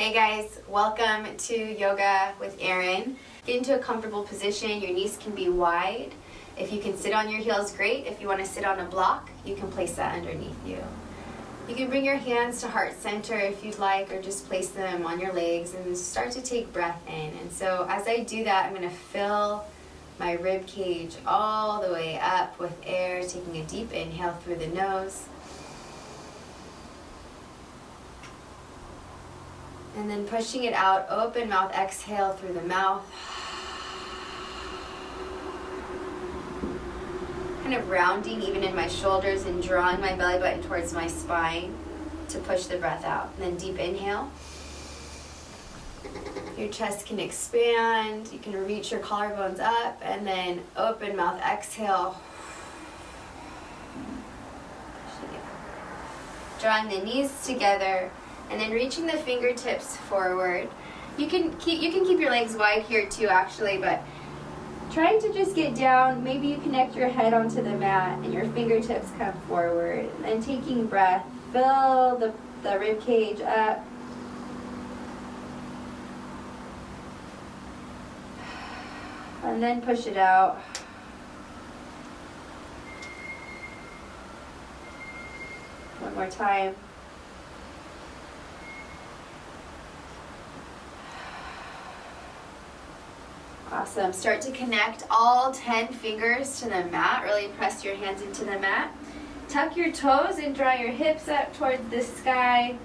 Hey guys, welcome to Yoga with Erin. Get into a comfortable position. Your knees can be wide. If you can sit on your heels, great. If you want to sit on a block, you can place that underneath you. You can bring your hands to heart center if you'd like, or just place them on your legs and start to take breath in. And so as I do that, I'm going to fill my rib cage all the way up with air, taking a deep inhale through the nose. And then pushing it out, open mouth, exhale through the mouth. Kind of rounding even in my shoulders and drawing my belly button towards my spine to push the breath out. And then deep inhale. Your chest can expand. You can reach your collarbones up. And then open mouth, exhale. Drawing the knees together. And then reaching the fingertips forward. You can keep your legs wide here too, actually, but trying to just get down. Maybe you connect your head onto the mat and your fingertips come forward. And then taking breath, fill the rib cage up. And then push it out. One more time. Awesome. Start to connect all 10 fingers to the mat. Really press your hands into the mat. Tuck your toes and draw your hips up towards the sky.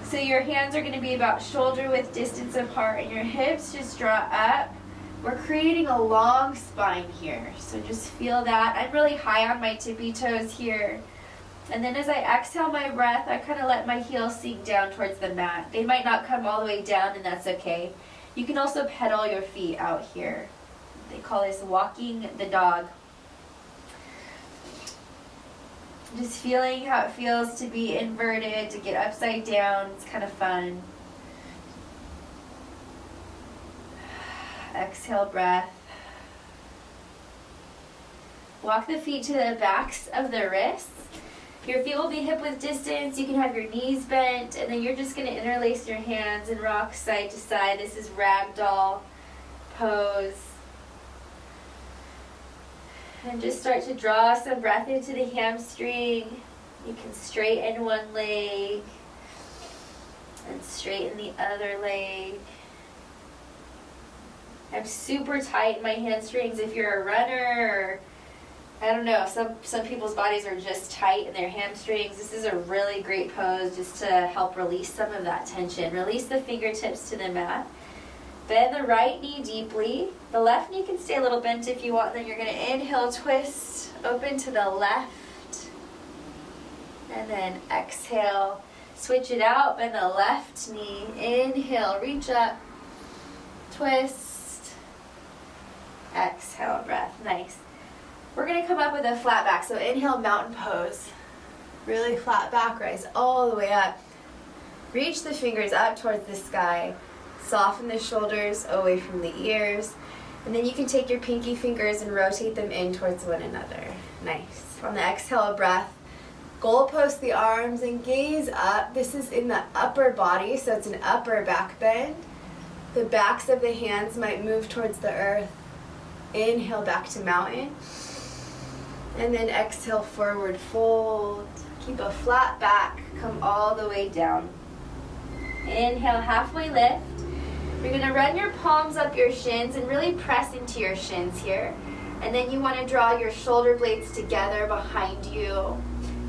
So your hands are going to be about shoulder width distance apart and your hips just draw up. We're creating a long spine here. So just feel that. I'm really high on my tippy toes here. And then as I exhale my breath, I kind of let my heels sink down towards the mat. They might not come all the way down, and that's okay. You can also pedal your feet out here. They call this walking the dog. Just feeling how it feels to be inverted, to get upside down. It's kind of fun. Exhale, breath. Walk the feet to the backs of the wrists. Your feet will be hip width distance. You can have your knees bent, and then you're just going to interlace your hands and rock side to side. This is ragdoll pose. And just start to draw some breath into the hamstring. You can straighten one leg and straighten the other leg. I'm super tight in my hamstrings. If you're a runner, or I don't know, some people's bodies are just tight in their hamstrings. This is a really great pose just to help release some of that tension. Release the fingertips to the mat. Bend the right knee deeply. The left knee can stay a little bent if you want. Then you're going to inhale, twist, open to the left. And then exhale, switch it out, bend the left knee. Inhale, reach up, twist, exhale, breath. Nice. We're going to come up with a flat back. So inhale, mountain pose. Really flat back, rise all the way up. Reach the fingers up towards the sky. Soften the shoulders away from the ears. And then you can take your pinky fingers and rotate them in towards one another. Nice. On the exhale breath, goalpost the arms and gaze up. This is in the upper body, so it's an upper back bend. The backs of the hands might move towards the earth. Inhale back to mountain. And then exhale, forward fold. Keep a flat back. Come all the way down. Inhale, halfway lift. You're going to run your palms up your shins and really press into your shins here. And then you want to draw your shoulder blades together behind you.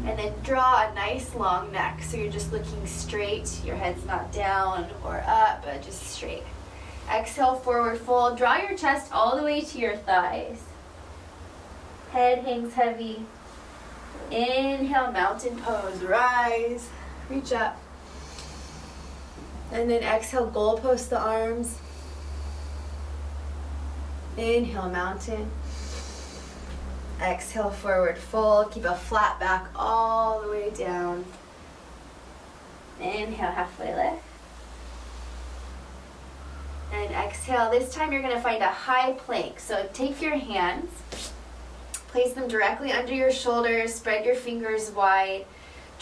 And then draw a nice long neck. So you're just looking straight. Your head's not down or up, but just straight. Exhale, forward fold. Draw your chest all the way to your thighs. Head hangs heavy. Inhale, mountain pose. Rise. Reach up. And then exhale, goalpost the arms. Inhale, mountain. Exhale, forward fold. Keep a flat back all the way down. Inhale, halfway lift. And exhale. This time you're going to find a high plank. So take your hands. Place them directly under your shoulders. Spread your fingers wide.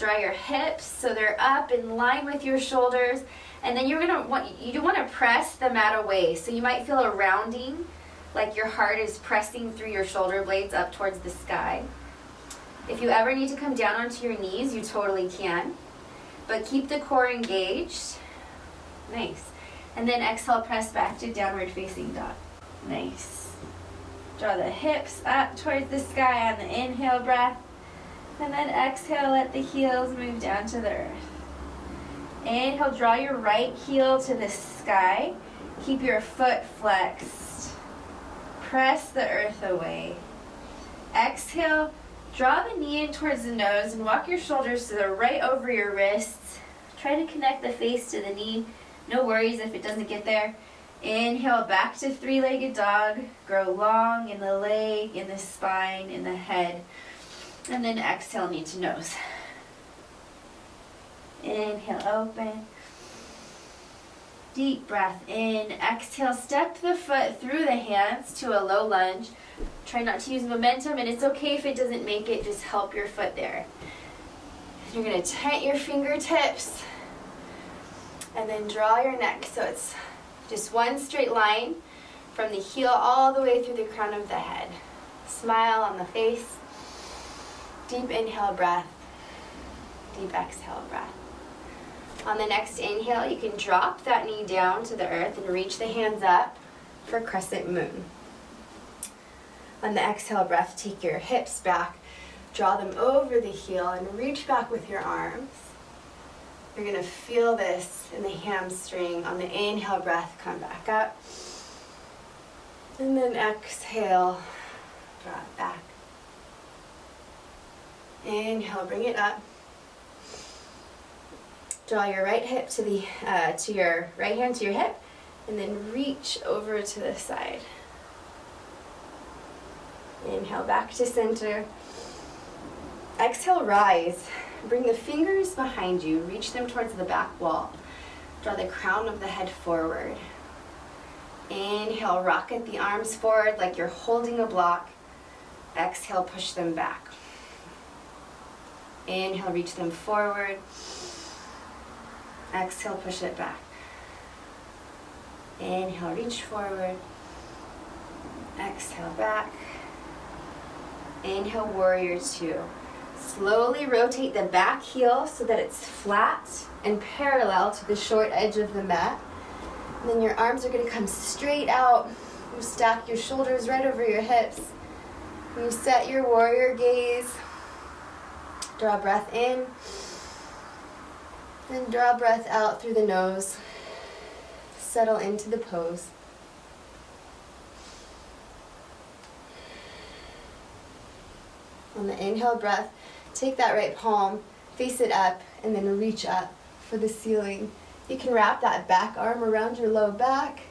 Draw your hips so they're up in line with your shoulders. And then you want to press the mat away. So you might feel a rounding, like your heart is pressing through your shoulder blades up towards the sky. If you ever need to come down onto your knees, you totally can. But keep the core engaged. Nice. And then exhale, press back to downward facing dog. Nice. Draw the hips up towards the sky on the inhale breath. And then exhale, let the heels move down to the earth. Inhale, draw your right heel to the sky. Keep your foot flexed. Press the earth away. Exhale, draw the knee in towards the nose and walk your shoulders to the right over your wrists. Try to connect the face to the knee. No worries if it doesn't get there. Inhale, back to three-legged dog. Grow long in the leg, in the spine, in the head. And then exhale, knee to nose. Inhale, open. Deep breath in. Exhale, step the foot through the hands to a low lunge. Try not to use momentum, and it's okay if it doesn't make it. Just help your foot there. You're going to tent your fingertips and then draw your neck. So it's just one straight line from the heel all the way through the crown of the head. Smile on the face. Deep inhale breath. Deep exhale breath. On the next inhale, you can drop that knee down to the earth and reach the hands up for crescent moon. On the exhale breath, take your hips back, draw them over the heel, and reach back with your arms. You're going to feel this in the hamstring. On the inhale breath, come back up. And then exhale, draw it back. Inhale, bring it up. Draw your right hip to your right hand to your hip, and then reach over to the side. Inhale, back to center. Exhale, rise. Bring the fingers behind you. Reach them towards the back wall. Draw the crown of the head forward. Inhale, rocket the arms forward like you're holding a block. Exhale, push them back. Inhale, reach them forward. Exhale, push it back. Inhale, reach forward. Exhale, back. Inhale, warrior two. Slowly rotate the back heel so that it's flat and parallel to the short edge of the mat. And then your arms are going to come straight out. You stack your shoulders right over your hips. You set your warrior gaze. Draw breath in. Then draw breath out through the nose. Settle into the pose. On the inhale breath, take that right palm, face it up, and then reach up for the ceiling. You can wrap that back arm around your low back.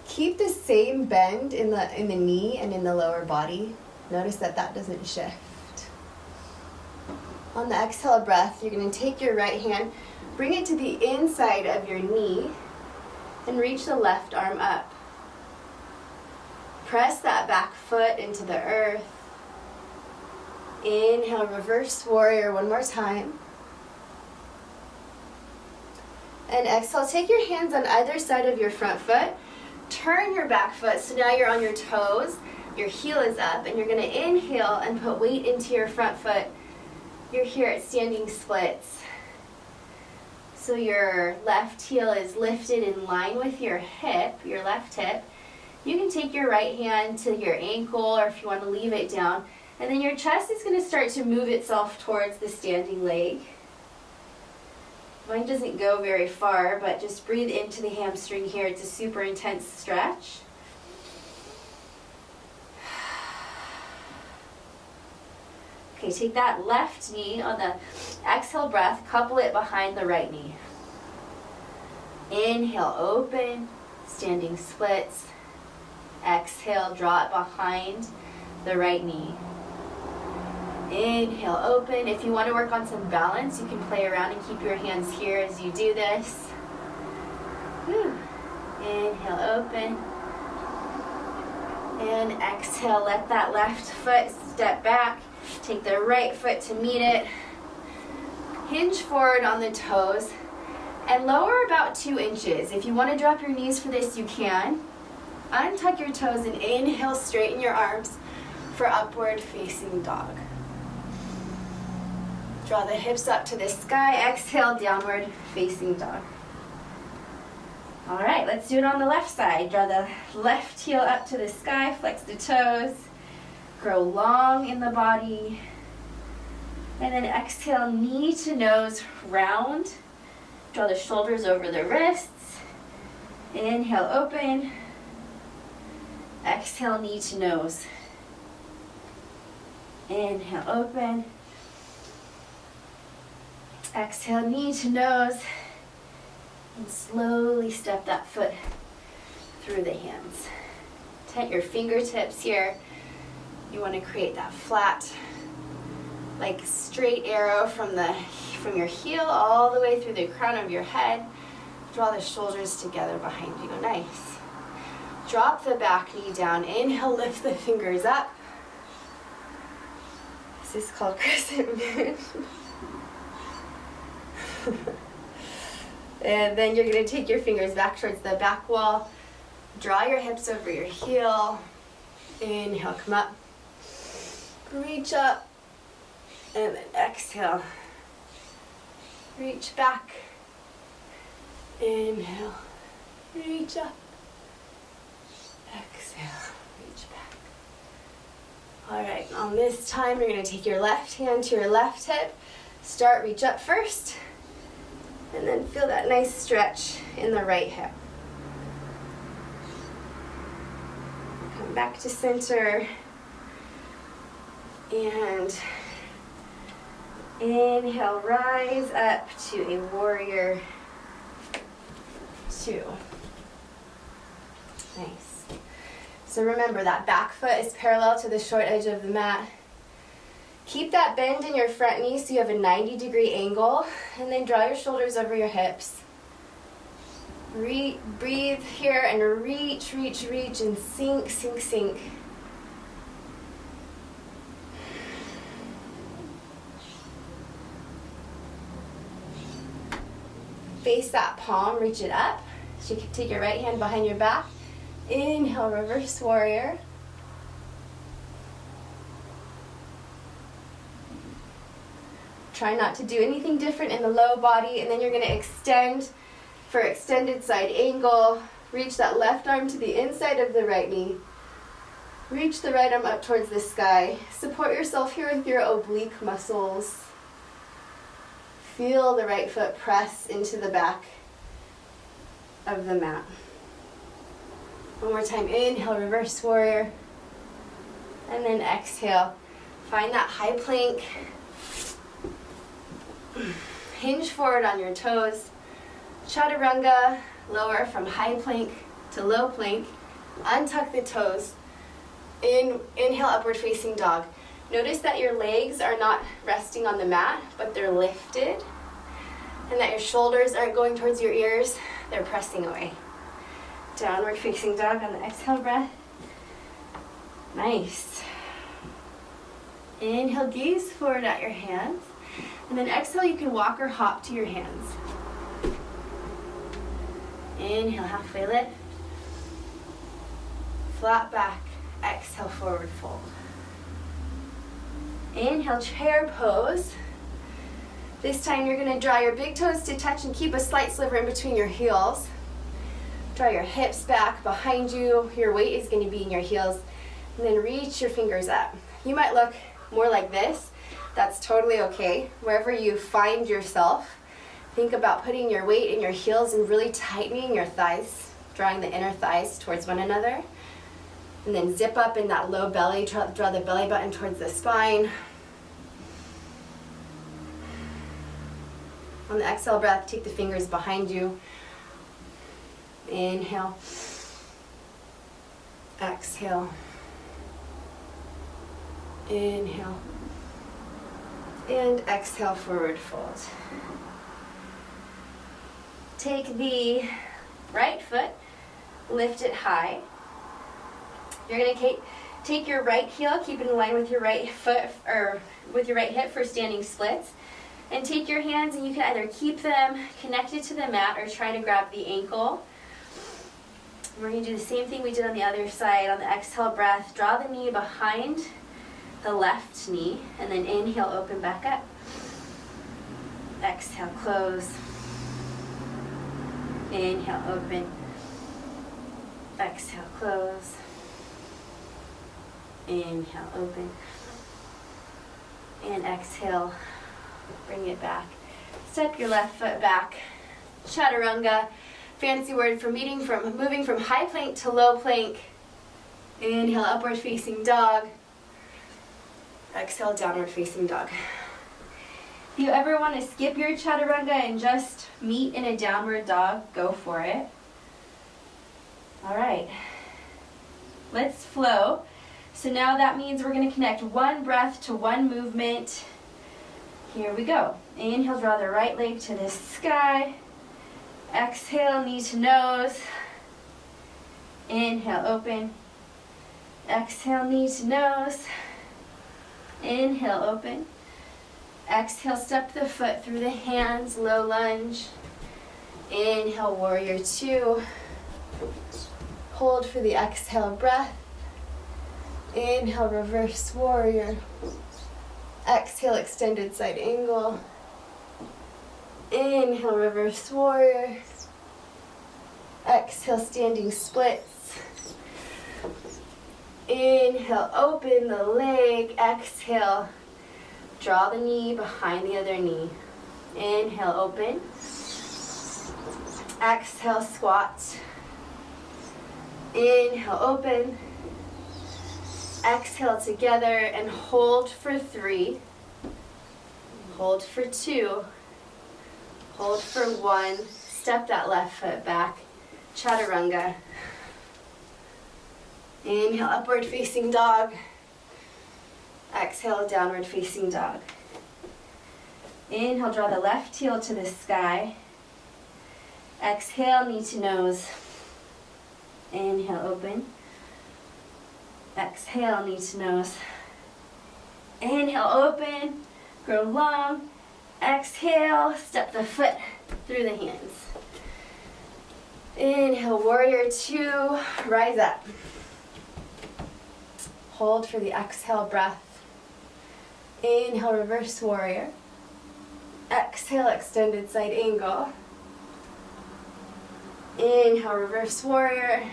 Keep the same bend in the knee and in the lower body. Notice that doesn't shift. On the exhale breath, you're going to take your right hand, bring it to the inside of your knee, and reach the left arm up. Press that back foot into the earth. Inhale, reverse warrior one more time. And exhale, take your hands on either side of your front foot. Turn your back foot, so now you're on your toes. Your heel is up, and you're going to inhale and put weight into your front foot. You're here at standing splits. So your left heel is lifted in line with your hip, your left hip. You can take your right hand to your ankle, or if you want to leave it down. And then your chest is going to start to move itself towards the standing leg. Mine doesn't go very far, but just breathe into the hamstring here. It's a super intense stretch. Okay, take that left knee on the exhale breath, couple it behind the right knee. Inhale, open, standing splits. Exhale, draw it behind the right knee. Inhale, open. If you want to work on some balance, you can play around and keep your hands here as you do this. Whew. Inhale, open. And exhale, let that left foot step back. Take the right foot to meet it. Hinge forward on the toes and lower about 2 inches. If you want to drop your knees for this, you can. Untuck your toes and inhale, straighten your arms for upward facing dog. Draw the hips up to the sky, exhale, downward facing dog. All right, let's do it on the left side. Draw the left heel up to the sky, flex the toes, grow long in the body, and then exhale, knee to nose, round. Draw the shoulders over the wrists. Inhale, open. Exhale, knee to nose. Inhale, open. Exhale, knee to nose. And slowly step that foot through the hands. Tent your fingertips here. You want to create that flat, like straight arrow from your heel all the way through the crown of your head. Draw the shoulders together behind you. Nice. Drop the back knee down. Inhale, lift the fingers up. This is called crescent moon. And then you're going to take your fingers back towards the back wall. Draw your hips over your heel. Inhale, come up. Reach up. And then exhale. Reach back. Inhale. Reach up. Exhale. Reach back. All right, on this time, you're going to take your left hand to your left hip. Start, reach up first. And then feel that nice stretch in the right hip. Come back to center. And inhale, rise up to a warrior 2. Nice. So remember that back foot is parallel to the short edge of the mat. Keep that bend in your front knee so you have a 90-degree angle, and then draw your shoulders over your hips. Breathe here and reach, reach, reach, and sink, sink, sink. Face that palm, reach it up. So you can take your right hand behind your back. Inhale, reverse warrior. Try not to do anything different in the low body, and then you're going to extend for extended side angle. Reach that left arm to the inside of the right knee. Reach the right arm up towards the sky. Support yourself here with your oblique muscles. Feel the right foot press into the back of the mat. One more time. Inhale, reverse warrior. And then exhale. Find that high plank. Hinge forward on your toes. Chaturanga, lower from high plank to low plank. Untuck the toes. Inhale, upward facing dog. Notice that your legs are not resting on the mat, but they're lifted. And that your shoulders aren't going towards your ears, they're pressing away. Downward facing dog on the exhale breath. Nice. Inhale, gaze forward at your hands. And then exhale, you can walk or hop to your hands. Inhale, halfway lift. Flat back. Exhale, forward fold. Inhale, chair pose. This time you're going to draw your big toes to touch and keep a slight sliver in between your heels. Draw your hips back behind you. Your weight is going to be in your heels. And then reach your fingers up. You might look more like this. That's totally okay. Wherever you find yourself, think about putting your weight in your heels and really tightening your thighs, drawing the inner thighs towards one another. And then zip up in that low belly, draw the belly button towards the spine. On the exhale breath, take the fingers behind you. Inhale. Exhale. Inhale. And exhale, forward fold. Take the right foot, lift it high. You're going to take your right heel, keep it in line with your right foot or with your right hip for standing splits. And take your hands and you can either keep them connected to the mat or try to grab the ankle. We're going to do the same thing we did on the other side. On the exhale breath, draw the knee behind the left knee, and then inhale, open back up. Exhale, close. Inhale, open. Exhale, close. Inhale, open. And exhale, bring it back. Step your left foot back. Chaturanga, fancy word for moving from high plank to low plank. Inhale, upward facing dog. Exhale, downward facing dog. If you ever want to skip your chaturanga and just meet in a downward dog, go for it. All right, let's flow. So now that means we're going to connect one breath to one movement. Here we go. Inhale, draw the right leg to the sky. Exhale, knee to nose. Inhale, open. Exhale, knee to nose. Inhale, open. Exhale, step the foot through the hands, low lunge. Inhale, warrior two. Hold for the exhale breath. Inhale, reverse warrior. Exhale, extended side angle. Inhale, reverse warrior. Exhale, standing splits. Inhale, open the leg. Exhale, draw the knee behind the other knee. Inhale, open. Exhale, squat. Inhale, open. Exhale together and hold for 3. Hold for 2. Hold for 1. Step that left foot back. Chaturanga. Inhale, upward facing dog. Exhale, downward facing dog. Inhale, draw the left heel to the sky. Exhale, knee to nose. Inhale, open. Exhale, knee to nose. Inhale, open. Grow long. Exhale, step the foot through the hands. Inhale, warrior two. Rise up. Hold for the exhale breath. Inhale, reverse warrior. Exhale, extended side angle. Inhale, reverse warrior.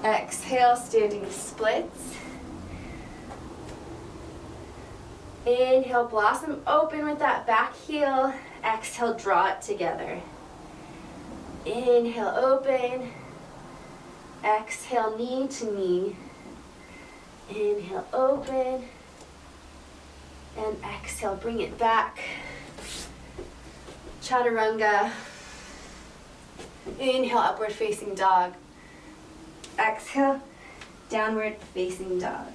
Exhale, standing splits. Inhale, blossom open with that back heel. Exhale, draw it together. Inhale, open. Exhale, knee to knee. Inhale, open. And exhale, bring it back. Chaturanga. Inhale, upward facing dog. Exhale, downward facing dog.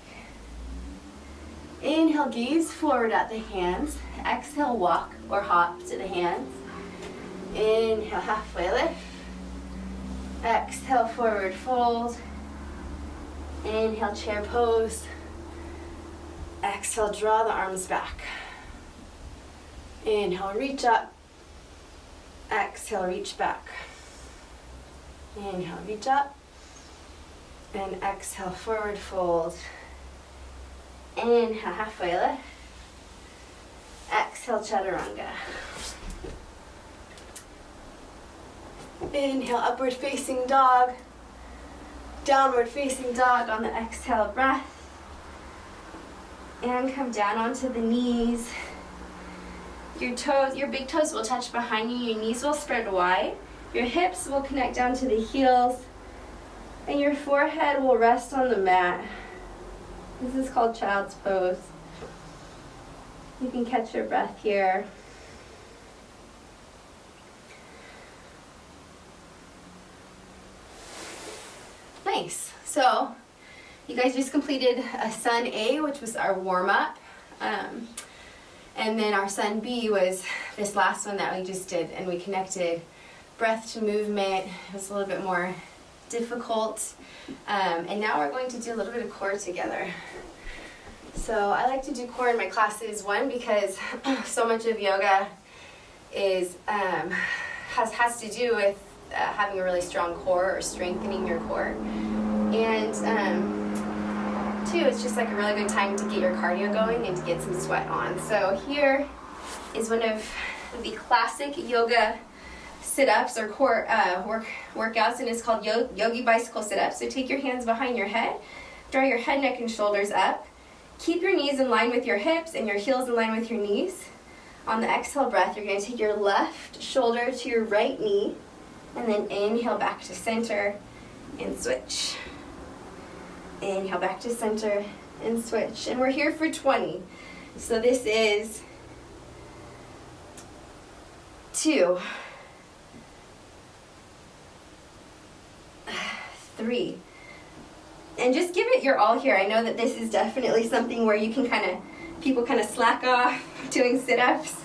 Inhale, gaze forward at the hands. Exhale, walk or hop to the hands. Inhale, halfway lift. Exhale, forward fold. Inhale, chair pose. Exhale, draw the arms back. Inhale, reach up. Exhale, reach back. Inhale, reach up. And exhale, forward fold. Inhale, halfway lift. Exhale, chaturanga. Inhale, upward facing dog. Downward facing dog on the exhale breath. And come down onto the knees. Your big toes will touch behind you. Your knees will spread wide. Your hips will connect down to the heels. And your forehead will rest on the mat. This is called child's pose. You can catch your breath here. Nice. So, you guys just completed a Sun A, which was our warm-up. And then our Sun B was this last one that we just did, and we connected breath to movement. It was a little bit more difficult. And now we're going to do a little bit of core together. So I like to do core in my classes, one, because so much of yoga is has to do with having a really strong core or strengthening your core. And two, it's just like a really good time to get your cardio going and to get some sweat on. So here is one of the classic yoga sit-ups or core workouts, and it's called yogi bicycle sit-ups. So take your hands behind your head, draw your head, neck, and shoulders up. Keep your knees in line with your hips and your heels in line with your knees. On the exhale breath, you're going to take your left shoulder to your right knee, and then inhale back to center and switch. Inhale back to center and switch. And we're here for 20. So this is 2, 3. And just give it your all here. I know that this is definitely something where you can people kind of slack off doing sit-ups.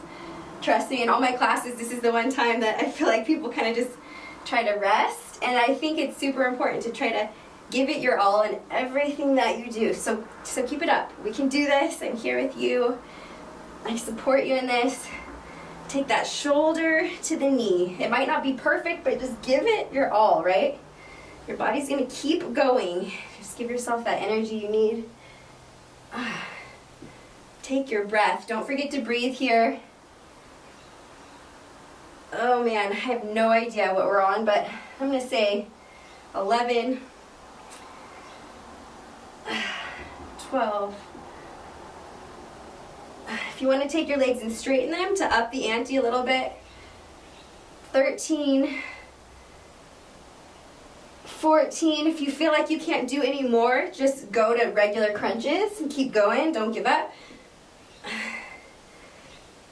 Trust me, in all my classes, this is the one time that I feel like people kind of just try to rest. And I think it's super important to try to give it your all in everything that you do. So keep it up. We can do this. I'm here with you. I support you in this. Take that shoulder to the knee. It might not be perfect, but just give it your all, right? Your body's gonna keep going. Just give yourself that energy you need. Take your breath. Don't forget to breathe here. Oh man, I have no idea what we're on, but I'm gonna say 11, 12. If you want to take your legs and straighten them to up the ante a little bit, 13, 14. If you feel like you can't do any more, just go to regular crunches and keep going. Don't give up.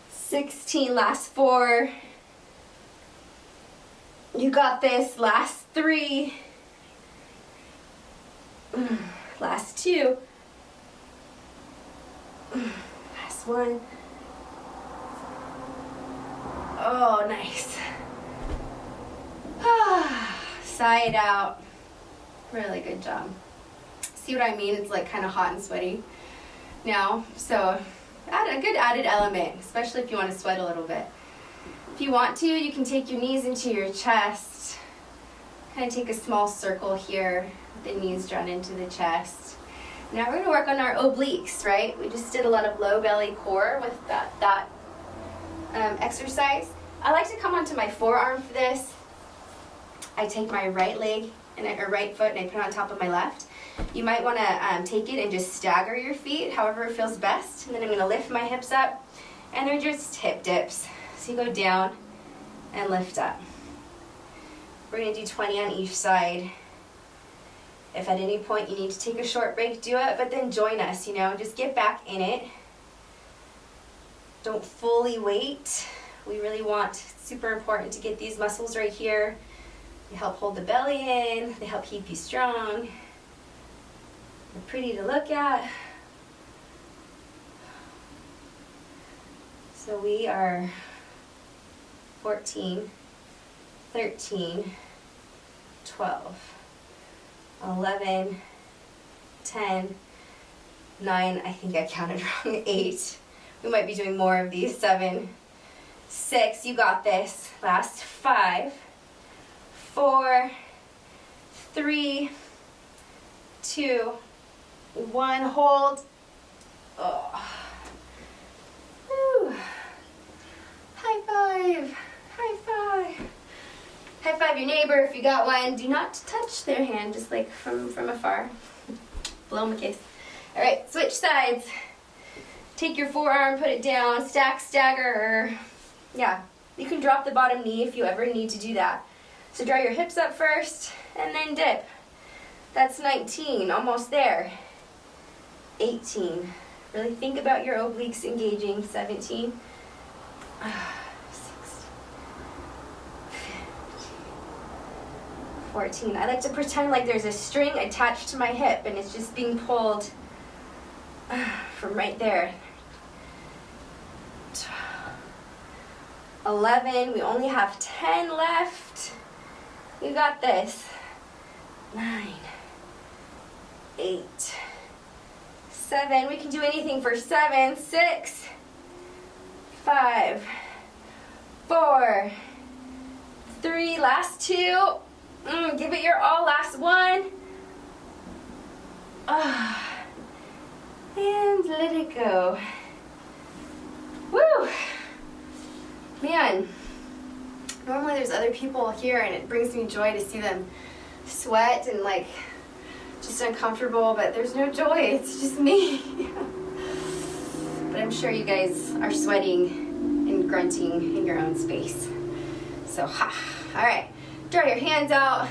16, last 4. You got this. Last 3. Last 2. Last 1. Oh, nice. Sigh it out. Really good job. See what I mean? It's like kind of hot and sweaty now. So add a good added element, especially if you want to sweat a little bit. If you want to, you can take your knees into your chest. Kind of take a small circle here, with the knees drawn into the chest. Now we're going to work on our obliques, right? We just did a lot of low belly core with that exercise. I like to come onto my forearm for this. I take my right leg or right foot and I put it on top of my left. You might want to take it and just stagger your feet, however it feels best. And then I'm going to lift my hips up, and they're just hip dips. So you go down and lift up. We're going to do 20 on each side. If at any point you need to take a short break, do it, but then join us, just get back in it. Don't fully wait. We really want, it's super important to get these muscles right here. They help hold the belly in, they help keep you strong. They're pretty to look at. So we are 14, 13, 12, 11, 10, 9, I think I counted wrong, 8. We might be doing more of these, 7, 6, you got this. Last 5, 4, 3, 2, 1, hold. Oh. Whew. High five, high five. High five your neighbor if you got one. Do not touch their hand, just like from afar. Blow them a kiss. All right, switch sides. Take your forearm, put it down, stack, stagger, or yeah, you can drop the bottom knee if you ever need to do that. So draw your hips up first, and then dip. That's 19, almost there. 18. Really think about your obliques engaging. 17. 16. 14. I like to pretend like there's a string attached to my hip and it's just being pulled from right there. 11. We only have 10 left. You got this. 9, 8, 7. We can do anything for 7, 6, 5, 4, 3, last 2. Give it your all, last 1. And let it go. Woo! Man, normally there's other people here and it brings me joy to see them sweat and like just uncomfortable, but there's no joy, it's just me. But I'm sure you guys are sweating and grunting in your own space. So, all right, draw your hands out.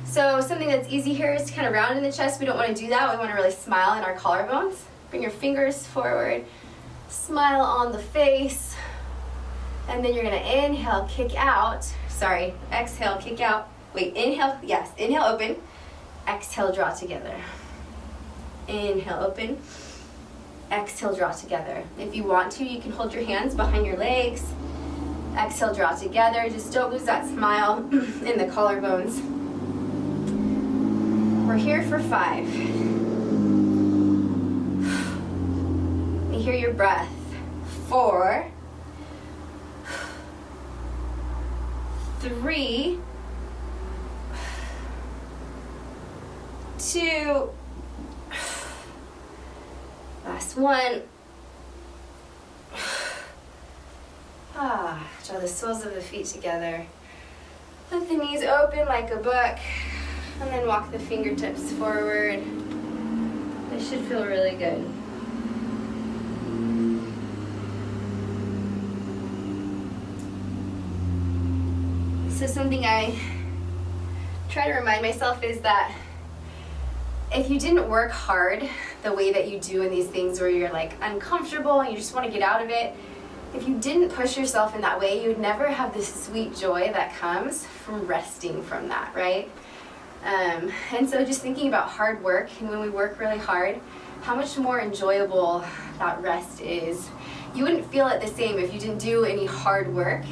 So something that's easy here is to kind of round in the chest. We don't want to do that. We want to really smile in our collarbones. Bring your fingers forward. Smile on the face. And then you're going to inhale, kick out. Sorry, exhale, kick out. Wait, inhale, yes. Inhale, open. Exhale, draw together. Inhale, open. Exhale, draw together. If you want to, you can hold your hands behind your legs. Exhale, draw together. Just don't lose that smile in the collarbones. We're here for 5. Let me hear your breath. 4, 3, 2, last 1. Draw the soles of the feet together. Let the knees open like a book. And then walk the fingertips forward. This should feel really good. So something I try to remind myself is that if you didn't work hard the way that you do in these things where you're like uncomfortable and you just want to get out of it, if you didn't push yourself in that way, you would never have this sweet joy that comes from resting from that, right? And so just thinking about hard work, and when we work really hard, how much more enjoyable that rest is. You wouldn't feel it the same if you didn't do any hard work.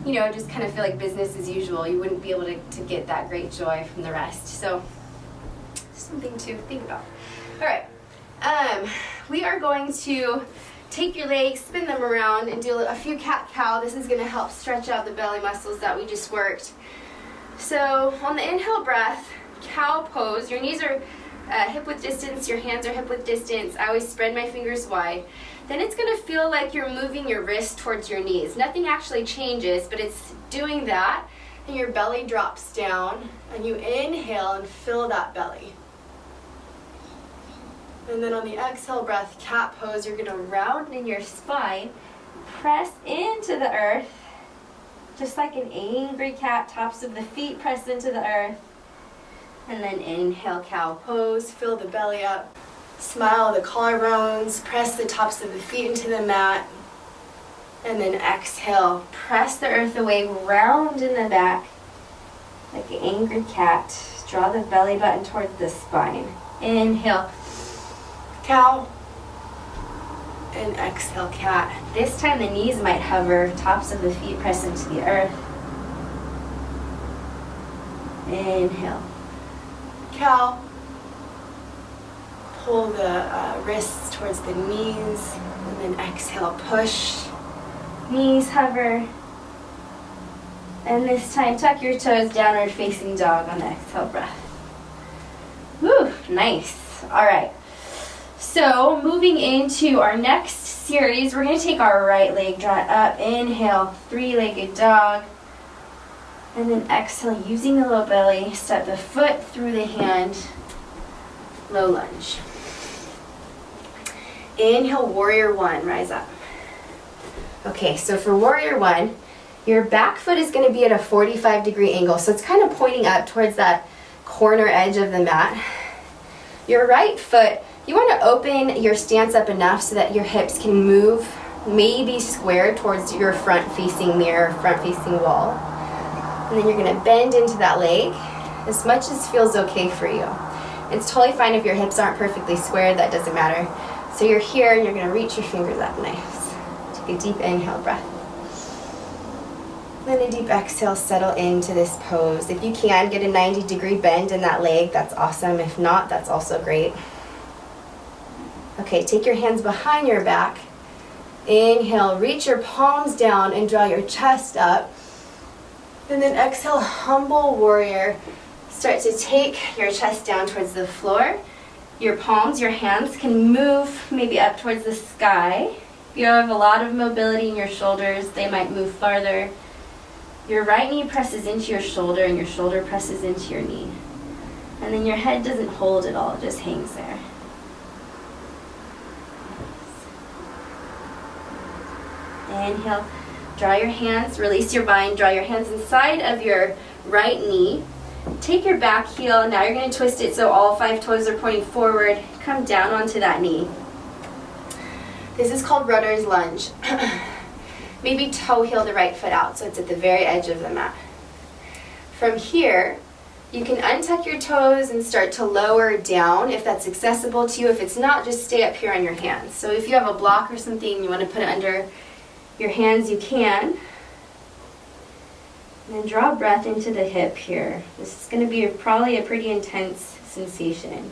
You know, just kind of feel like business as usual. You wouldn't be able to get that great joy from the rest. So, something to think about. All right, we are going to take your legs, spin them around, and do a few cat-cow. This is going to help stretch out the belly muscles that we just worked. So on the inhale breath, cow pose, your knees are hip width distance, your hands are hip width distance. I always spread my fingers wide. Then it's going to feel like you're moving your wrist towards your knees. Nothing actually changes, but it's doing that. And your belly drops down, and you inhale and fill that belly. And then on the exhale breath, cat pose, you're going to round in your spine, press into the earth. Just like an angry cat, tops of the feet press into the earth. And then inhale, cow pose, fill the belly up. Smile the collarbones, press the tops of the feet into the mat. And then exhale, press the earth away, round in the back. Like an angry cat, draw the belly button towards the spine. Inhale, cow. And exhale, cat. This time the knees might hover, tops of the feet press into the earth. Inhale, cow. Pull the wrists towards the knees, and then exhale, push. Knees hover. And this time tuck your toes, downward facing dog on the exhale breath. Woo, nice. All right. So moving into our next series, we're going to take our right leg, draw it up, inhale, 3-legged dog, and then exhale, using the low belly, step the foot through the hand, low lunge. Inhale, warrior 1, rise up. Okay, so for warrior 1, your back foot is going to be at a 45-degree angle, so it's kind of pointing up towards that corner edge of the mat. Your right foot, you want to open your stance up enough so that your hips can move, maybe square towards your front-facing mirror, front-facing wall. And then you're going to bend into that leg as much as feels okay for you. It's totally fine if your hips aren't perfectly squared, that doesn't matter. So you're here and you're going to reach your fingers up nice. Take a deep inhale breath. Then a deep exhale, settle into this pose. If you can, get a 90-degree bend in that leg, that's awesome. If not, that's also great. Okay, take your hands behind your back. Inhale, reach your palms down and draw your chest up. And then exhale, humble warrior. Start to take your chest down towards the floor. Your palms, your hands can move maybe up towards the sky. If you have a lot of mobility in your shoulders, they might move farther. Your right knee presses into your shoulder and your shoulder presses into your knee. And then your head doesn't hold at all, it just hangs there. Inhale, draw your hands, release your bind, draw your hands inside of your right knee. Take your back heel, now you're going to twist it so all 5 toes are pointing forward. Come down onto that knee. This is called runner's lunge. Maybe toe heel the right foot out so it's at the very edge of the mat. From here, you can untuck your toes and start to lower down if that's accessible to you. If it's not, just stay up here on your hands. So if you have a block or something, you want to put it under your hands, you can. And then draw breath into the hip here. This is going to be probably a pretty intense sensation.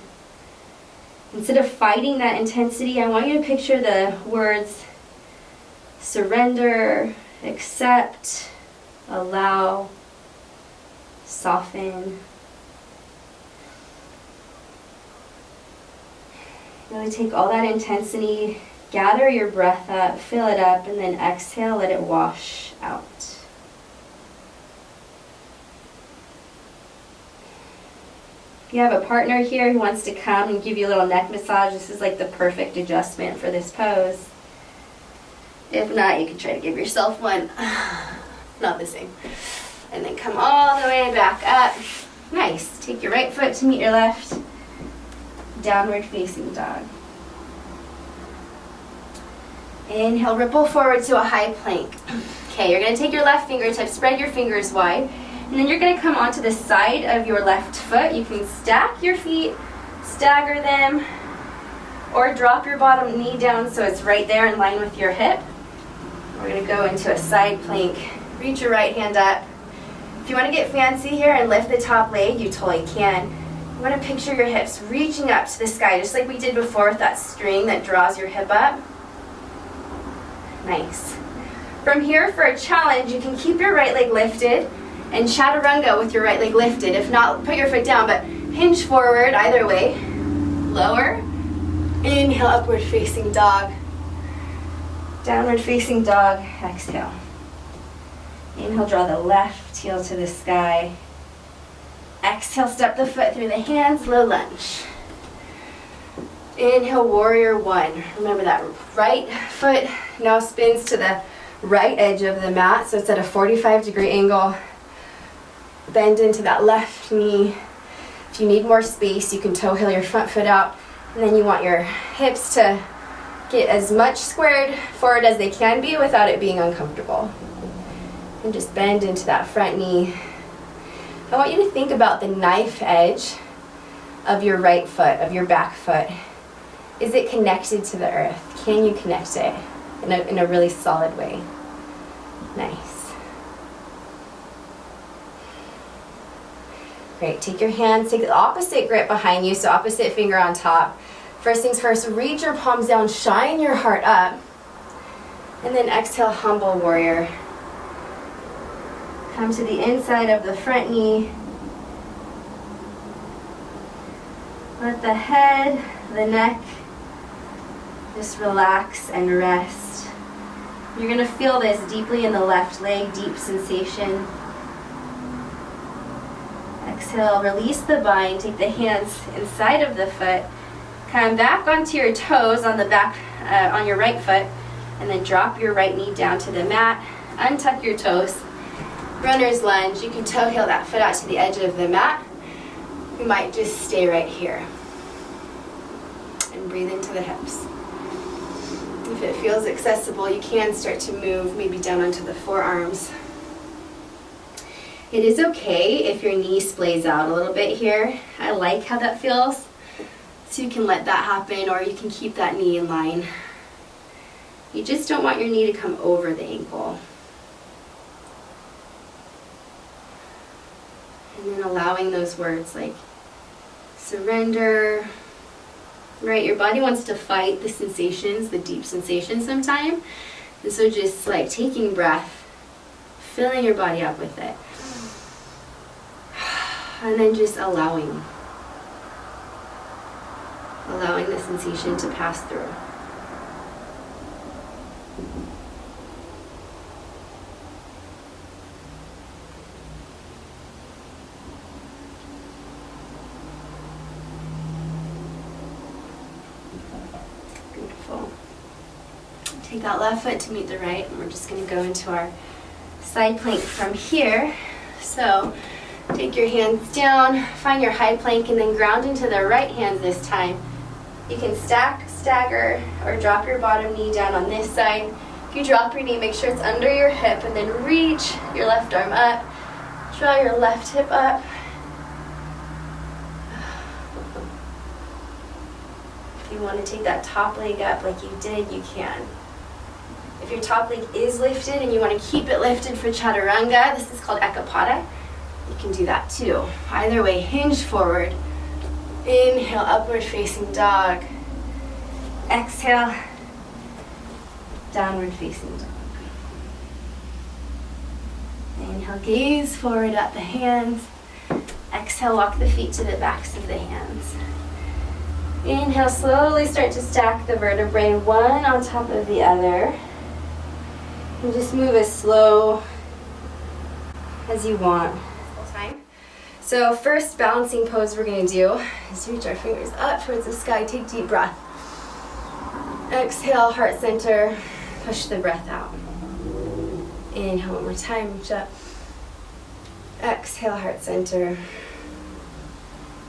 Instead of fighting that intensity, I want you to picture the words surrender, accept, allow, soften. Really take all that intensity, gather your breath up, fill it up, and then exhale, let it wash out. If you have a partner here who wants to come and give you a little neck massage, this is like the perfect adjustment for this pose. If not, you can try to give yourself one. Not the same. And then come all the way back up. Nice. Take your right foot to meet your left. Downward facing dog. Inhale, ripple forward to a high plank. Okay, you're going to take your left fingertip, spread your fingers wide, and then you're going to come onto the side of your left foot. You can stack your feet, stagger them, or drop your bottom knee down so it's right there in line with your hip. We're going to go into a side plank. Reach your right hand up. If you want to get fancy here and lift the top leg, you totally can. You want to picture your hips reaching up to the sky, just like we did before with that string that draws your hip up. Nice. From here, for a challenge, you can keep your right leg lifted and chaturanga with your right leg lifted. If not, put your foot down, but hinge forward either way. Lower. Inhale, upward facing dog. Downward facing dog. Exhale. Inhale, draw the left heel to the sky. Exhale, step the foot through the hands, low lunge. Inhale, warrior one. Remember that right foot now spins to the right edge of the mat, so it's at a 45-degree angle. Bend into that left knee. If you need more space, you can toe heel your front foot out, and then you want your hips to get as much squared forward as they can be without it being uncomfortable. And just bend into that front knee. I want you to think about the knife edge of your right foot, of your back foot. Is it connected to the earth? Can you connect it in a really solid way? Nice. Great, take your hands, take the opposite grip behind you, so opposite finger on top. First things first, reach your palms down, shine your heart up, and then exhale, humble warrior. Come to the inside of the front knee. Let the head, the neck, just relax and rest. You're going to feel this deeply in the left leg, deep sensation. Exhale, release the bind, take the hands inside of the foot, come back onto your toes on the back, on your right foot, and then drop your right knee down to the mat, untuck your toes. Runner's lunge, you can toe heel that foot out to the edge of the mat. You might just stay right here. And breathe into the hips. If it feels accessible, you can start to move maybe down onto the forearms. It is okay if your knee splays out a little bit here. I like how that feels. So you can let that happen, or you can keep that knee in line. You just don't want your knee to come over the ankle. And then allowing those words like surrender, right? Your body wants to fight the sensations, the deep sensations sometimes. And so just like taking breath, filling your body up with it. And then just allowing the sensation to pass through. Beautiful. Take that left foot to meet the right, and we're just going to go into our side plank from here. So take your hands down, find your high plank, and then ground into the right hand this time. You can stack, stagger, or drop your bottom knee down on this side. If you drop your knee, make sure it's under your hip, and then reach your left arm up. Draw your left hip up. If you want to take that top leg up like you did, you can. If your top leg is lifted and you want to keep it lifted for chaturanga, this is called ekapada, you can do that too. Either way, hinge forward. Inhale, upward facing dog. Exhale, downward facing dog. Inhale, gaze forward at the hands. Exhale, walk the feet to the backs of the hands. Inhale, slowly start to stack the vertebrae one on top of the other. And just move as slow as you want. So first balancing pose we're going to do is reach our fingers up towards the sky. Take deep breath. Exhale, heart center. Push the breath out. Inhale one more time. Reach up. Exhale, heart center.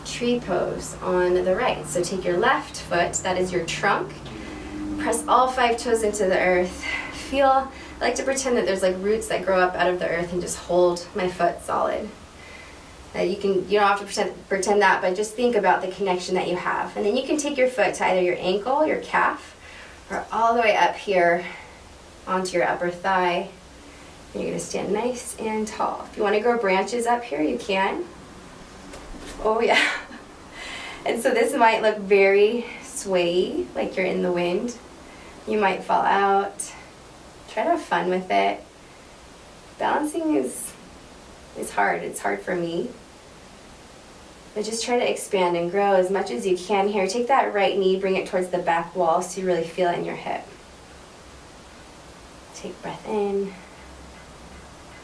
Tree pose on the right. So take your left foot, that is your trunk. Press all 5 toes into the earth. I like to pretend that there's like roots that grow up out of the earth and just hold my foot solid. You don't have to pretend that, but just think about the connection that you have. And then you can take your foot to either your ankle, your calf, or all the way up here onto your upper thigh. And you're going to stand nice and tall. If you want to grow branches up here, you can. Oh yeah. And so this might look very swayy, like you're in the wind. You might fall out. Try to have fun with it. Balancing is hard. It's hard for me. But just try to expand and grow as much as you can here. Take that right knee, bring it towards the back wall so you really feel it in your hip. Take breath in.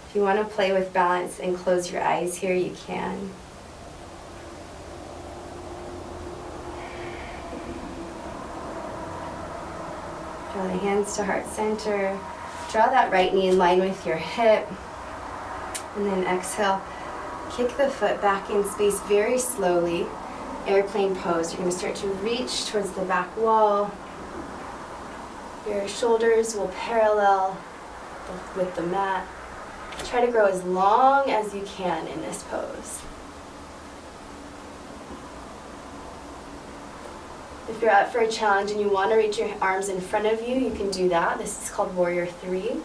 If you want to play with balance and close your eyes here, you can. Draw the hands to heart center. Draw that right knee in line with your hip. And then exhale. Kick the foot back in space very slowly. Airplane pose. You're going to start to reach towards the back wall. Your shoulders will parallel with the mat. Try to grow as long as you can in this pose. If you're up for a challenge and you want to reach your arms in front of you, you can do that. This is called Warrior 3.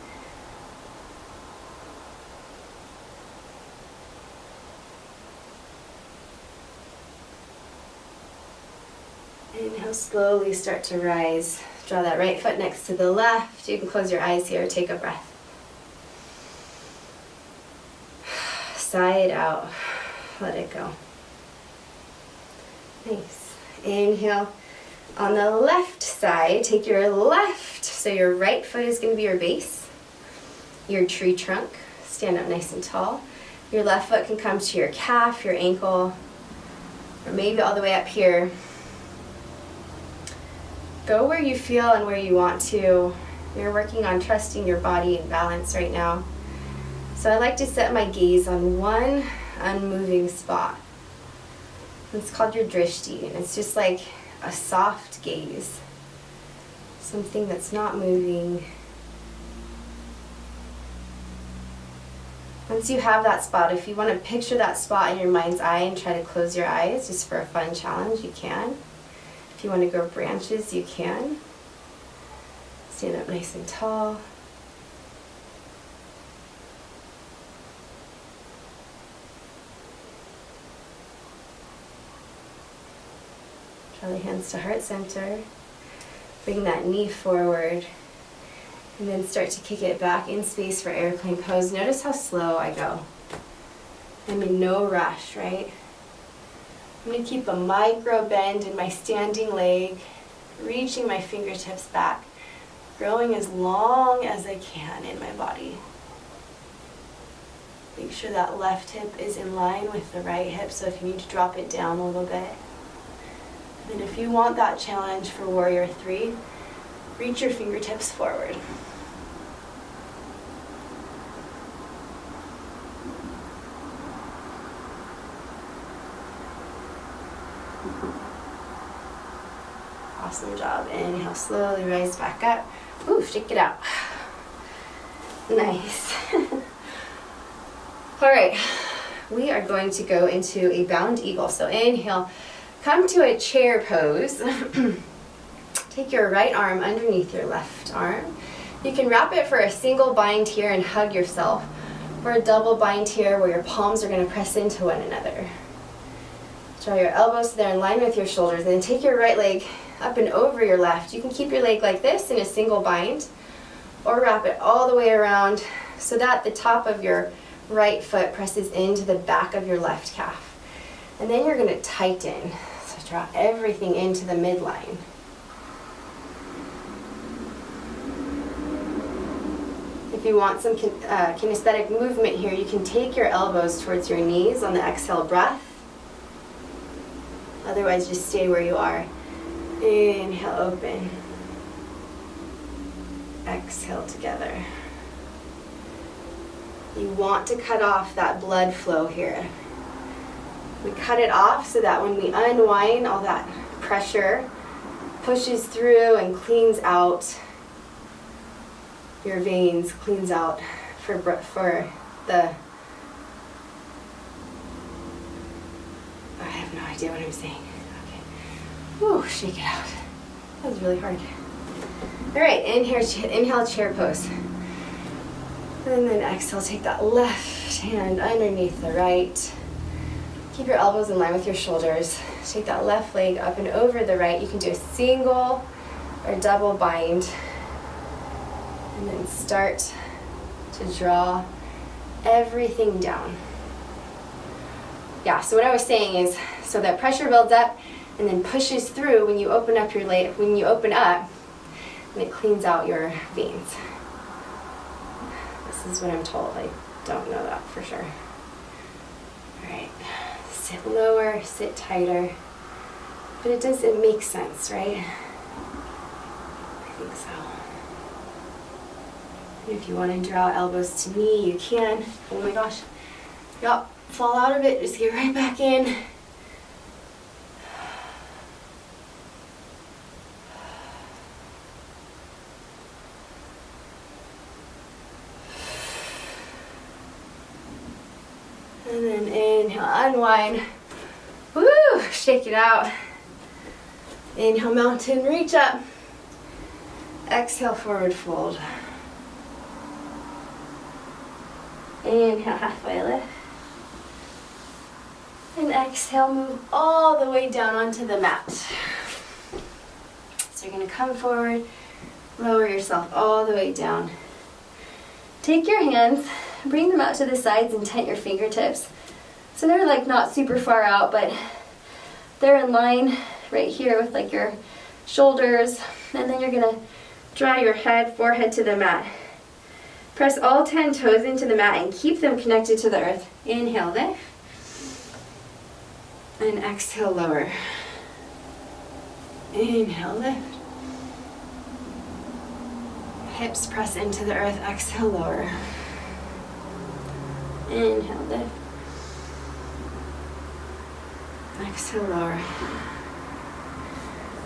Inhale, slowly start to rise. Draw that right foot next to the left. You can close your eyes here. Take a breath. Sigh it out. Let it go. Nice. Inhale. On the left side, take your left, so your right foot is going to be your base, your tree trunk. Stand up nice and tall. Your left foot can come to your calf, your ankle, or maybe all the way up here. Go where you feel and where you want to. You're working on trusting your body and balance right now. So I like to set my gaze on one unmoving spot. It's called your drishti, and it's just like a soft gaze. Something that's not moving. Once you have that spot, if you want to picture that spot in your mind's eye and try to close your eyes just for a fun challenge, you can. If you want to grow branches, you can. Stand up nice and tall. Draw the hands to heart center. Bring that knee forward. And then start to kick it back in space for airplane pose. Notice how slow I go. I'm in no rush, right? I'm going to keep a micro bend in my standing leg, reaching my fingertips back, growing as long as I can in my body. Make sure that left hip is in line with the right hip, so if you need to drop it down a little bit. And then if you want that challenge for Warrior 3, reach your fingertips forward. Awesome job. Inhale, slowly rise back up. Ooh, shake it out. Nice. All right, we are going to go into a bound eagle. So inhale, come to a chair pose. Take your right arm underneath your left arm. You can wrap it for a single bind here and hug yourself, or a double bind here where your palms are going to press into one another. Draw your elbows so they're in line with your shoulders, and then take your right leg up and over your left. You can keep your leg like this in a single bind, or wrap it all the way around so that the top of your right foot presses into the back of your left calf. And then you're going to tighten. So draw everything into the midline. If you want some kinesthetic movement here, you can take your elbows towards your knees on the exhale breath. Otherwise, just stay where you are. Inhale, open. Exhale together. You want to cut off that blood flow here. We cut it off so that when we unwind, all that pressure pushes through and cleans out your veins, cleans out for the... I have no idea what I'm saying. Okay. Whew, shake it out. That was really hard. All right, inhale, chair pose. And then exhale, take that left hand underneath the right. Keep your elbows in line with your shoulders. Take that left leg up and over the right. You can do a single or double bind. And then start to draw everything down. Yeah, so what I was saying is, so that pressure builds up and then pushes through when you open up your leg, when you open up, and it cleans out your veins. This is what I'm told. I don't know that for sure. All right, sit lower, sit tighter. But it makes sense, right? I think so. And if you want to draw elbows to knee, you can. Oh my gosh. Yup, fall out of it, just get right back in. And then inhale, unwind. Woo, shake it out. Inhale, mountain, reach up. Exhale, forward fold. Inhale, halfway lift. And exhale, move all the way down onto the mat. So you're going to come forward, lower yourself all the way down. Take your hands, bring them out to the sides and tent your fingertips. So they're like not super far out, but they're in line right here with like your shoulders. And then you're going to draw your head, forehead to the mat. Press all 10 toes into the mat and keep them connected to the earth. Inhale, lift. And exhale, lower. Inhale, lift. Hips press into the earth. Exhale, lower. Inhale, lift. Exhale, lower.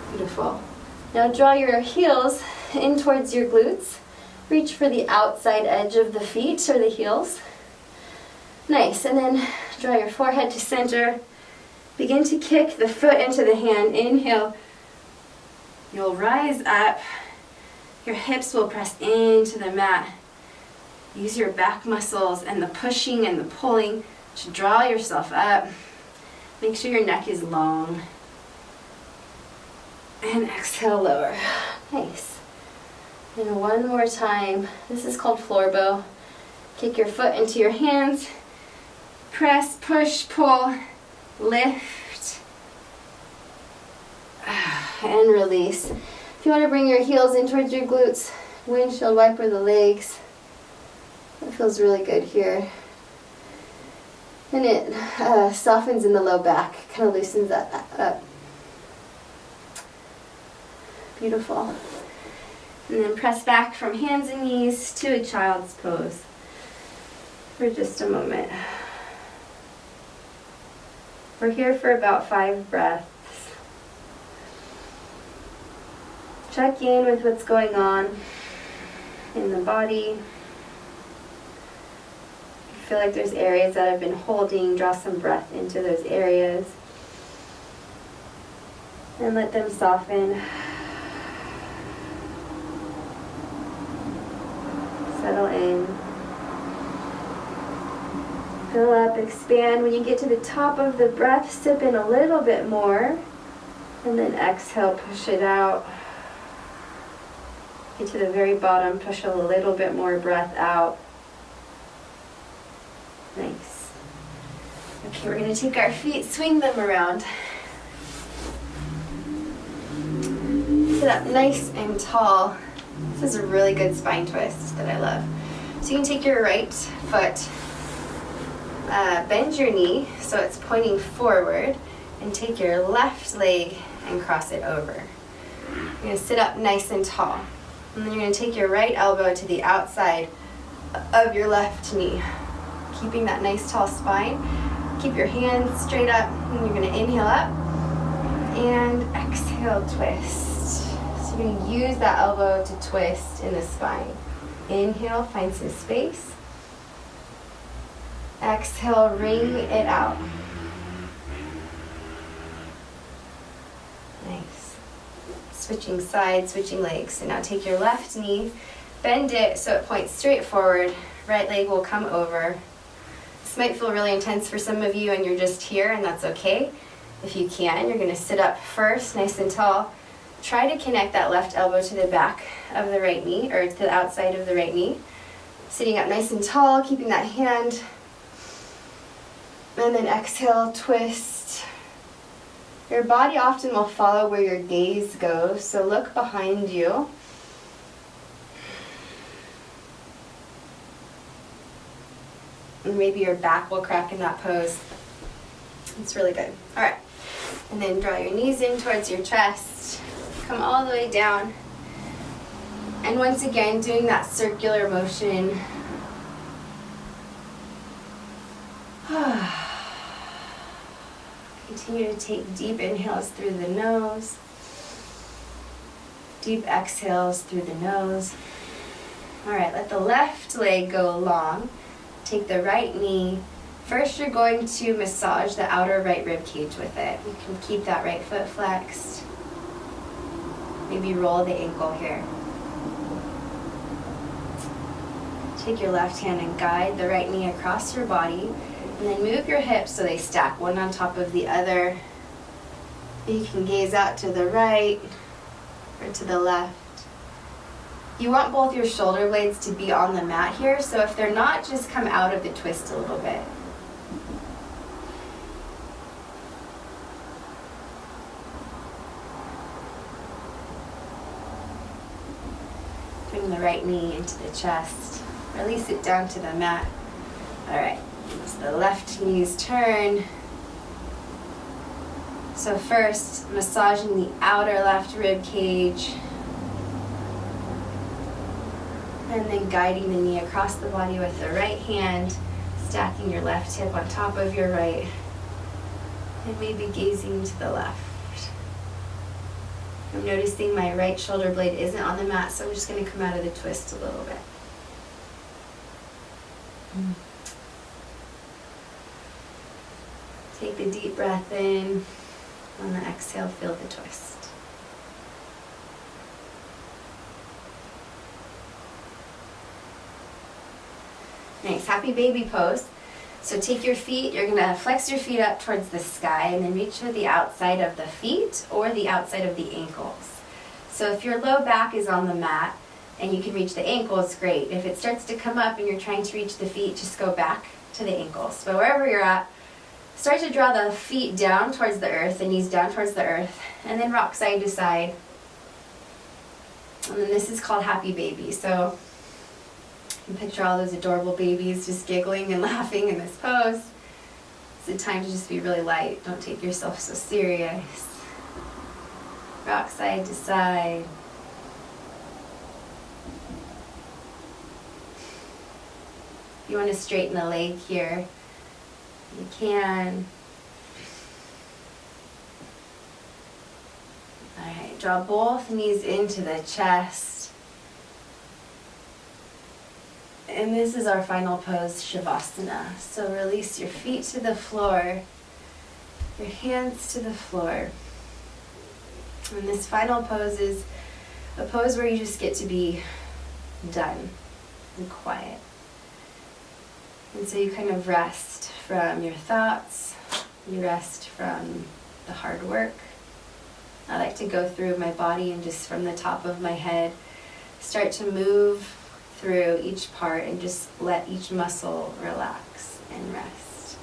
Beautiful. Now draw your heels in towards your glutes. Reach for the outside edge of the feet or the heels. Nice, and then draw your forehead to center. Begin to kick the foot into the hand. Inhale. You'll rise up. Your hips will press into the mat. Use your back muscles and the pushing and the pulling to draw yourself up. Make sure your neck is long. And exhale, lower. Nice. And one more time. This is called floor bow. Kick your foot into your hands. Press, push, pull, lift, and release. If you want to bring your heels in towards your glutes, windshield wiper the legs. That feels really good here. And it softens in the low back, kind of loosens that up. Beautiful. And then press back from hands and knees to a child's pose for just a moment. We're here for about 5 breaths. Check in with what's going on in the body. If you feel like there's areas that have been holding, draw some breath into those areas. And let them soften. Settle in. Fill up, expand. When you get to the top of the breath, sip in a little bit more. And then exhale, push it out. Get to the very bottom, push a little bit more breath out. Nice. Okay, we're going to take our feet, swing them around. Sit up nice and tall. This is a really good spine twist that I love. So you can take your right foot, bend your knee so it's pointing forward, and take your left leg and cross it over. You're going to sit up nice and tall. And then you're going to take your right elbow to the outside of your left knee, keeping that nice tall spine. Keep your hands straight up, and you're going to inhale up and exhale, twist. So you're going to use that elbow to twist in the spine. Inhale, find some space. Exhale, wring it out. Nice. Switching sides, switching legs. So now take your left knee, bend it so it points straight forward. Right leg will come over. This might feel really intense for some of you and you're just here, and that's okay. If you can, you're going to sit up first, nice and tall. Try to connect that left elbow to the back of the right knee, or to the outside of the right knee. Sitting up nice and tall, keeping that hand. And then exhale, twist. Your body often will follow where your gaze goes, so look behind you. And maybe your back will crack in that pose. It's really good. All right. And then draw your knees in towards your chest. Come all the way down. And once again, doing that circular motion. Continue to take deep inhales through the nose. Deep exhales through the nose. All right, let the left leg go long. Take the right knee. First, you're going to massage the outer right rib cage with it. You can keep that right foot flexed. Maybe roll the ankle here. Take your left hand and guide the right knee across your body. And then move your hips so they stack one on top of the other. You can gaze out to the right or to the left. You want both your shoulder blades to be on the mat here, so if they're not, just come out of the twist a little bit. Bring the right knee into the chest. Release it down to the mat. All right, so the left knee's turn. So first, massaging the outer left rib cage. And then guiding the knee across the body with the right hand, stacking your left hip on top of your right, and maybe gazing to the left. I'm noticing my right shoulder blade isn't on the mat, so I'm just going to come out of the twist a little bit. Take a deep breath in. On the exhale, feel the twist. Nice, happy baby pose. So take your feet, you're gonna flex your feet up towards the sky and then reach for the outside of the feet or the outside of the ankles. So if your low back is on the mat and you can reach the ankles, great. If it starts to come up and you're trying to reach the feet, just go back to the ankles. But wherever you're at, start to draw the feet down towards the earth, the knees down towards the earth, and then rock side to side. And then this is called happy baby. So you can picture all those adorable babies just giggling and laughing in this pose. It's a time to just be really light. Don't take yourself so serious. Rock side to side. If you want to straighten the leg here, you can. Alright, draw both knees into the chest. And this is our final pose, Shavasana. So release your feet to the floor, your hands to the floor. And this final pose is a pose where you just get to be done and quiet. And so you kind of rest from your thoughts, you rest from the hard work. I like to go through my body and just from the top of my head start to move through each part and just let each muscle relax and rest.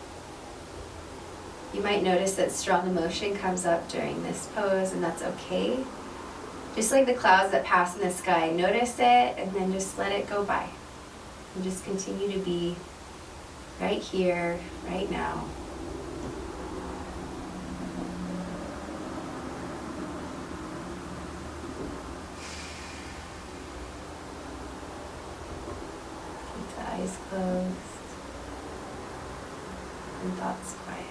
You might notice that strong emotion comes up during this pose, and that's okay. Just like the clouds that pass in the sky, notice it and then just let it go by. And just continue to be right here, right now. Keep the eyes closed and thoughts quiet.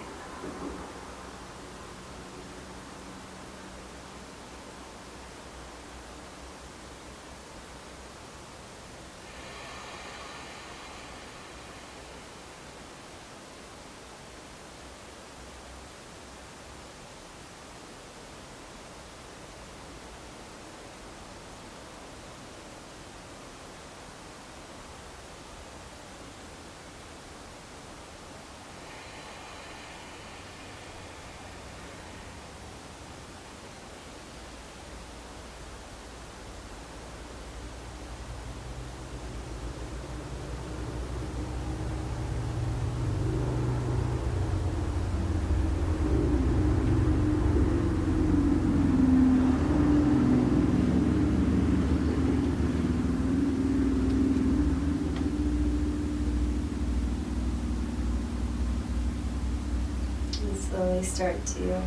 Slowly start to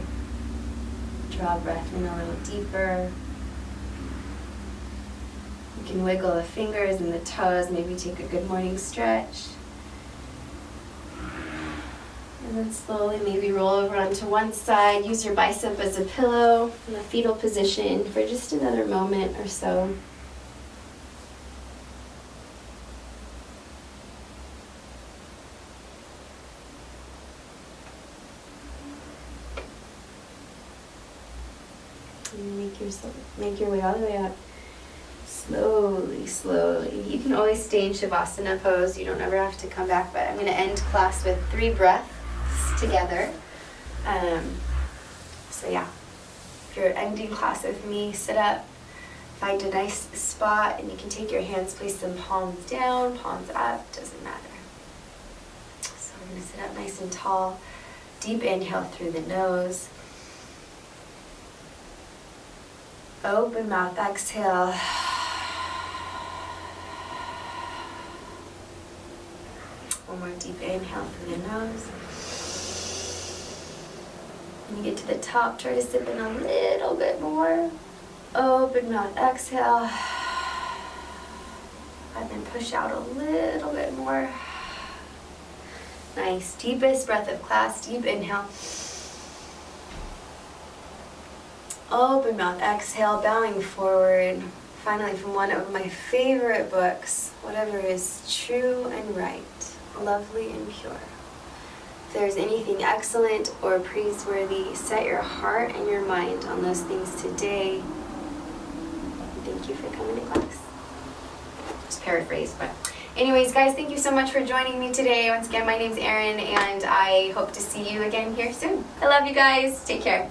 draw breath in a little deeper. You can wiggle the fingers and the toes, maybe take a good morning stretch. And then slowly maybe roll over onto one side, use your bicep as a pillow in the fetal position for just another moment or so. Make your way all the way up. Slowly, slowly. You can always stay in Shavasana pose. You don't ever have to come back, but I'm going to end class with 3 breaths together. So yeah, if you're ending class with me, sit up, find a nice spot, and you can take your hands, place them palms down, palms up, doesn't matter. So we're going to sit up nice and tall. Deep inhale through the nose. Open mouth, exhale. One more deep inhale through the nose. When you get to the top, try to sip in a little bit more. Open mouth, exhale. And then push out a little bit more. Nice. Deepest breath of class. Deep inhale. Open mouth, exhale, bowing forward. Finally, from one of my favorite books, Whatever is True and Right, Lovely and Pure. If there's anything excellent or praiseworthy, set your heart and your mind on those things today. And thank you for coming to class. Just paraphrase, but Anyways, guys, thank you so much for joining me today. Once again, my name's Erin, and I hope to see you again here soon. I love you guys. Take care.